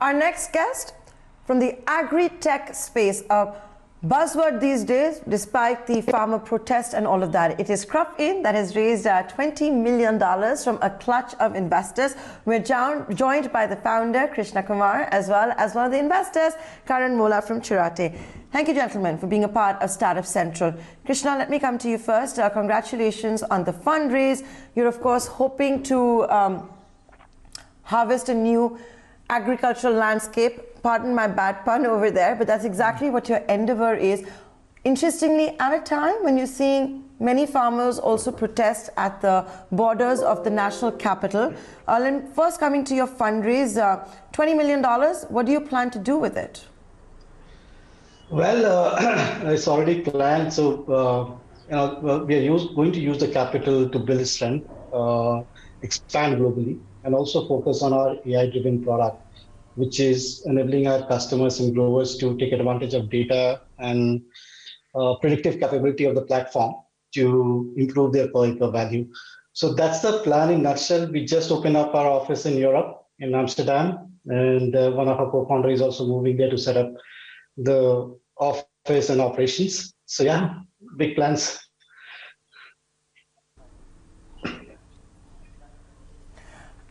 Our next guest from the agri-tech space, a buzzword these days, despite the farmer protest and all of that. It is Cropin that has raised $20 million from a clutch of investors. We're joined by the founder, Krishna Kumar, as well as one of the investors, Karan Mola from Chiratae. Thank you, gentlemen, for being a part of StartUpCentral. Krishna, let me come to you first. Congratulations on the fundraise. You're, of course, hoping to harvest a new agricultural landscape. Pardon my bad pun over there, but that's exactly what your endeavor is. Interestingly, at a time when you're seeing many farmers also protest at the borders of the national capital, first coming to your fundraise, $20 million, what do you plan to do with it? Well, it's already planned, so we are going to use the capital to build strength, expand globally, and also focus on our AI-driven product, which is enabling our customers and growers to take advantage of data and predictive capability of the platform to improve their quality of value. So that's the plan in a nutshell. We just opened up our office in Europe, in Amsterdam, and one of our co-founders is also moving there to set up the office and operations. So yeah, big plans.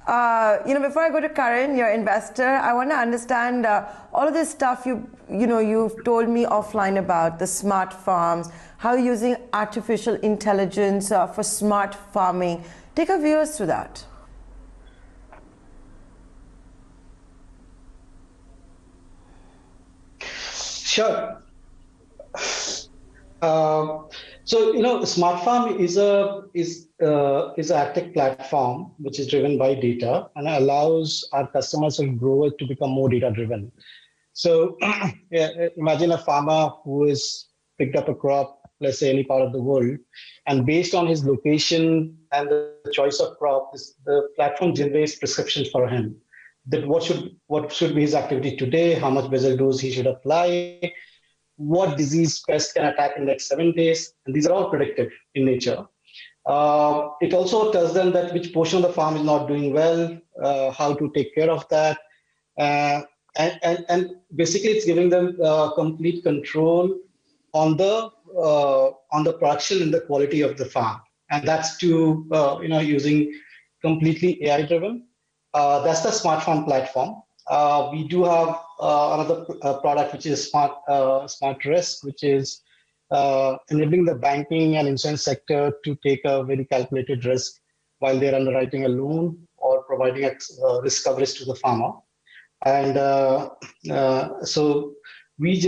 Before I go to Karan, your investor, I want to understand all of this stuff you've told me offline about the smart farms, how you're using artificial intelligence for smart farming. Take our viewers through that. Sure. So Smart Farm is an agtech platform which is driven by data and allows our customers and growers to become more data driven. So imagine a farmer who has picked up a crop, let's say any part of the world, and based on his location and the choice of crop, the platform generates prescriptions for him. That what should be his activity today, how much basal dose he should apply, what disease pest can attack in the next 7 days, and these are all predictive in nature. It also tells them that which portion of the farm is not doing well, how to take care of that, and basically it's giving them complete control on the production and the quality of the farm, and that's to using completely AI driven. That's the Smart Farm platform. We do have another product which is Smart Risk, which is enabling the banking and insurance sector to take a very calculated risk while they're underwriting a loan or providing risk coverage to the farmer. And so we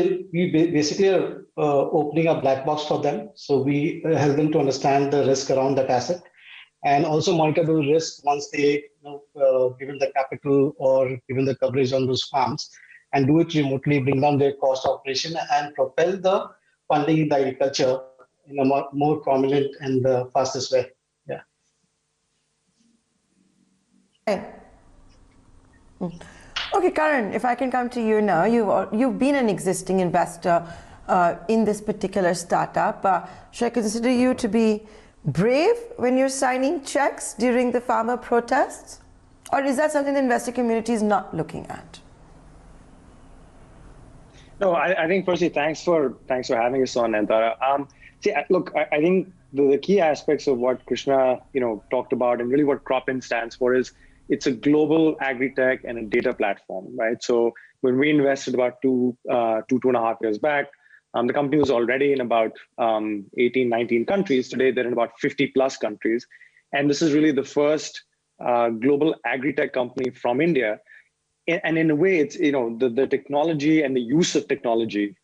basically are opening a black box for them. So we help them to understand the risk around that asset and also monitor the risk once they given the capital or given the coverage on those farms, and do it remotely, bring down their cost of operation and propel the funding in the agriculture in a more prominent and the fastest way. Yeah. Okay, Karan, if I can come to you now. You've been an existing investor in this particular startup. Should I consider you to be brave when you're signing checks during the farmer protests? Or is that something the investor community is not looking at? No, I think firstly, thanks for having us on, Antara. Look, I think the key aspects of what Krishna talked about and really what Cropin stands for is it's a global agri-tech and a data platform, right? So when we invested about two and a half years back, the company was already in about 18, 19 countries. Today, they're in about 50 plus countries. And this is really the first global agri-tech company from India. And in a way, it's the technology and the use of technology,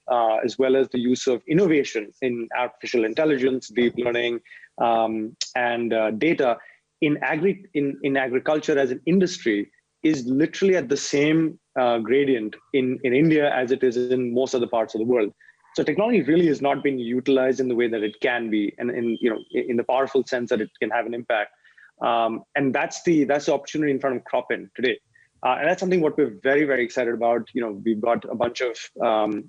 as well as the use of innovation in artificial intelligence, deep learning, and data in agriculture as an industry is literally at the same gradient in India as it is in most other parts of the world. So technology really has not been utilized in the way that it can be, and in the powerful sense that it can have an impact. And that's the opportunity in front of Cropin today. And that's something what we're very, very excited about. We've got a bunch of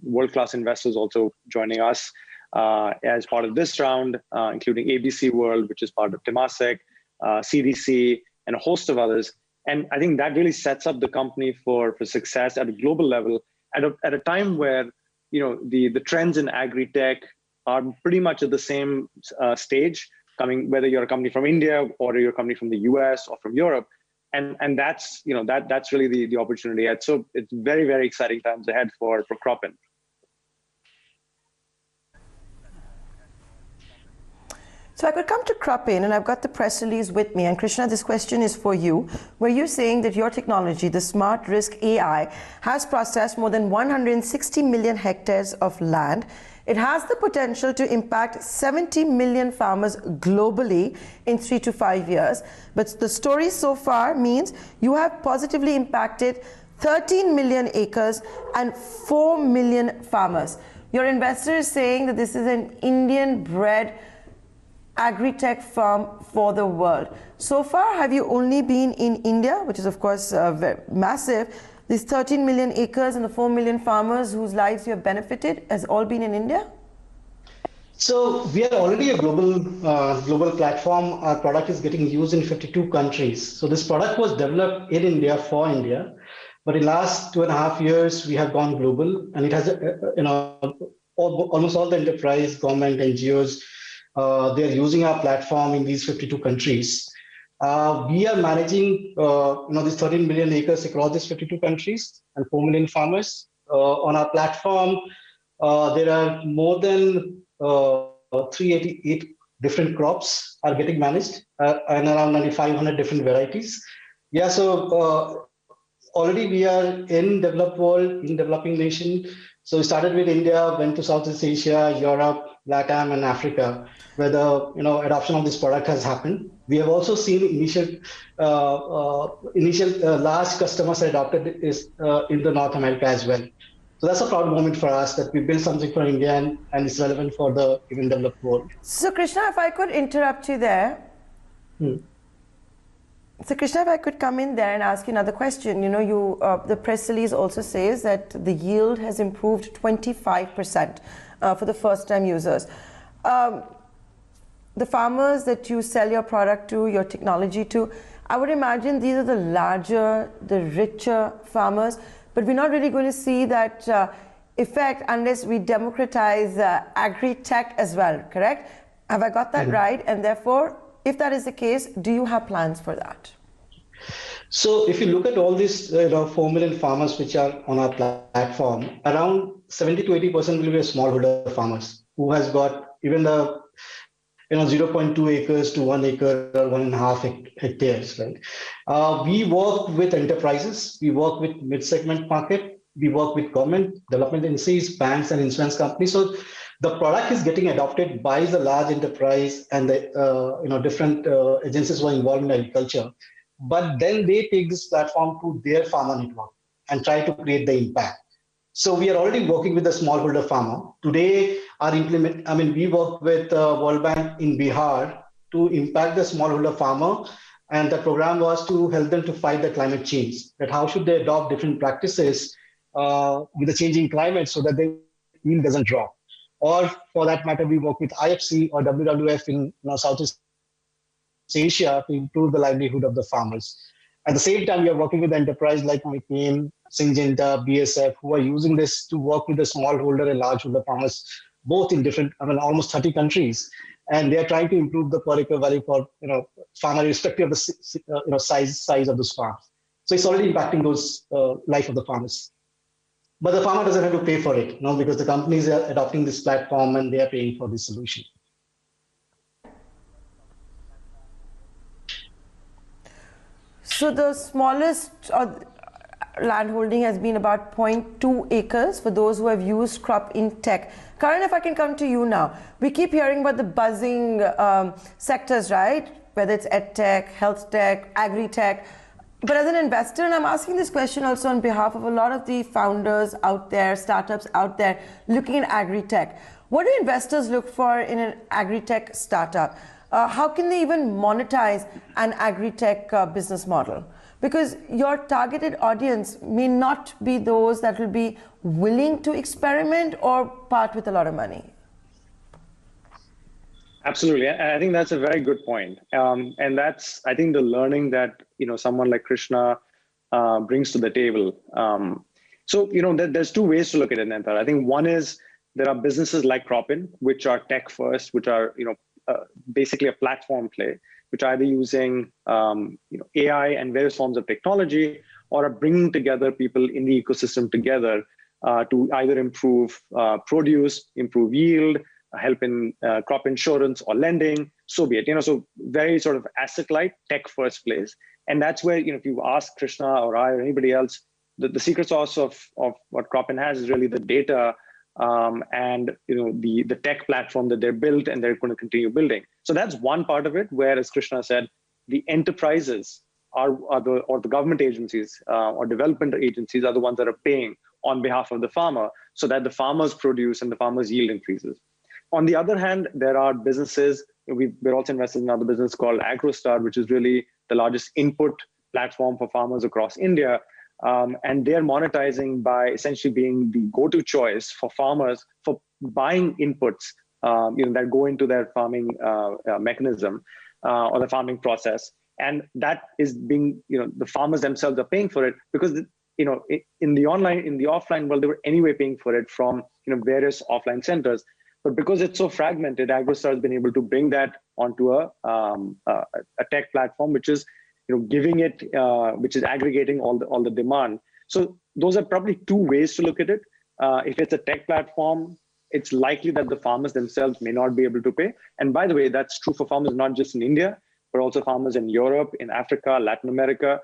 world-class investors also joining us as part of this round, including ABC World, which is part of Temasek, CDC, and a host of others. And I think that really sets up the company for success at a global level at a time where, the trends in agri-tech are pretty much at the same stage, coming whether you're a company from India or you're a company from the US or from Europe. And that's, that's really the opportunity. And so it's very, very exciting times ahead for Cropin. So I could come to Cropin, and I've got the press release with me. And Krishna, this question is for you, where you're saying that your technology, the Smart Risk AI, has processed more than 160 million hectares of land. It has the potential to impact 70 million farmers globally in 3 to 5 years. But the story so far means you have positively impacted 13 million acres and 4 million farmers. Your investor is saying that this is an Indian-bred agri-tech firm for the world. So far, have you only been in India, which is of course very massive? These 13 million acres and the 4 million farmers whose lives you have benefited has all been in India? So we are already a global platform. Our product is getting used in 52 countries. So this product was developed in India for India, but in last 2.5 years we have gone global, and it has almost all the enterprise, government, NGOs. They are using our platform in these 52 countries. We are managing these 13 million acres across these 52 countries and 4 million farmers. On our platform, there are more than 388 different crops are getting managed and around 9,500 different varieties. Yeah, so already we are in developed world, in developing nation. So we started with India, went to Southeast Asia, Europe, LATAM, and Africa, where the adoption of this product has happened. We have also seen initial large customers adopted is in the North America as well. So that's a proud moment for us that we built something for India and it's relevant for the even developed world. So Krishna, if I could interrupt you there. So Krishna, if I could come in there and ask you another question. The press release also says that the yield has improved 25% for the first-time users. The farmers that you sell your product to, your technology to, I would imagine these are the larger, the richer farmers, but we're not really going to see that effect unless we democratize agri-tech as well, correct? Have I got that right? And therefore, if that is the case, do you have plans for that? So if you look at all these 4 million farmers which are on our platform, around 70 to 80% will be smallholder farmers who has got even the 0.2 acres to 1 acre or 1.5 hectares, right? We work with enterprises, we work with mid-segment market, we work with government, development agencies, banks, and insurance companies. So the product is getting adopted by the large enterprise and the different agencies who are involved in agriculture. But then they take this platform to their farmer network and try to create the impact. So we are already working with the smallholder farmer. Today, we work with World Bank in Bihar to impact the smallholder farmer. And the program was to help them to fight the climate change. That how should they adopt different practices with the changing climate so that their yield doesn't drop. Or for that matter, we work with IFC or WWF in Southeast Asia to improve the livelihood of the farmers. At the same time, we are working with enterprise like McCain, Syngenta, BSF, who are using this to work with the smallholder and largeholder farmers, both in different, almost 30 countries. And they are trying to improve the per acre value for farmer, irrespective of the size of those farms. So it's already impacting those life of the farmers. But the farmer doesn't have to pay for it, because the companies are adopting this platform and they are paying for this solution. So the smallest land holding has been about 0.2 acres for those who have used Cropin tech. Karan, if I can come to you now. We keep hearing about the buzzing sectors, right? Whether it's edtech, health tech, agri-tech. But as an investor, and I'm asking this question also on behalf of a lot of the founders out there, startups out there, looking at agri-tech. What do investors look for in an agri-tech startup? How can they even monetize an agri-tech business model? Because your targeted audience may not be those that will be willing to experiment or part with a lot of money. Absolutely, and I think that's a very good point. And that's, I think, the learning that someone like Krishna brings to the table. So there's two ways to look at it, Nantar. I think one is there are businesses like Cropin, which are tech first, which are basically a platform play, which are either using AI and various forms of technology, or are bringing together people in the ecosystem together to either improve produce, improve yield, help in crop insurance or lending, so be it. So very sort of asset-light, tech-first plays. And that's where, if you ask Krishna or I or anybody else, the secret sauce of what Cropin has is really the data and the tech platform that they're built and they're going to continue building. So that's one part of it, where, as Krishna said, the enterprises or the government agencies or development agencies are the ones that are paying on behalf of the farmer, so that the farmers produce and the farmers' yield increases. On the other hand, there are businesses, we're also invested in another business called AgroStar, which is really the largest input platform for farmers across India. And they're monetizing by essentially being the go-to choice for farmers for buying inputs that go into their farming mechanism or the farming process. And that is being, the farmers themselves are paying for it, because in the offline world, they were anyway paying for it from various offline centers. But because it's so fragmented, AgroStar has been able to bring that onto a tech platform, which is giving it, which is aggregating all the demand. So those are probably two ways to look at it. If it's a tech platform, it's likely that the farmers themselves may not be able to pay. And by the way, that's true for farmers not just in India, but also farmers in Europe, in Africa, Latin America,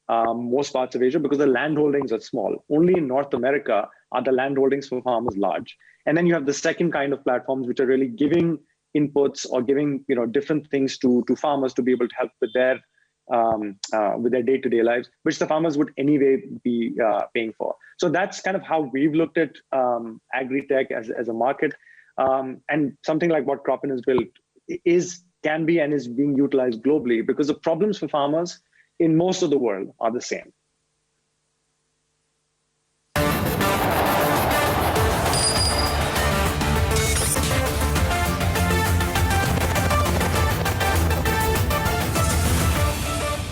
most parts of Asia, because the land holdings are small. Only in North America are the land holdings for farmers large. And then you have the second kind of platforms, which are really giving inputs or giving different things to farmers to be able to help with their day-to-day lives, which the farmers would anyway be paying for. So that's kind of how we've looked at agri-tech as a market. And something like what Cropin has built can be and is being utilized globally, because the problems for farmers in most of the world are the same.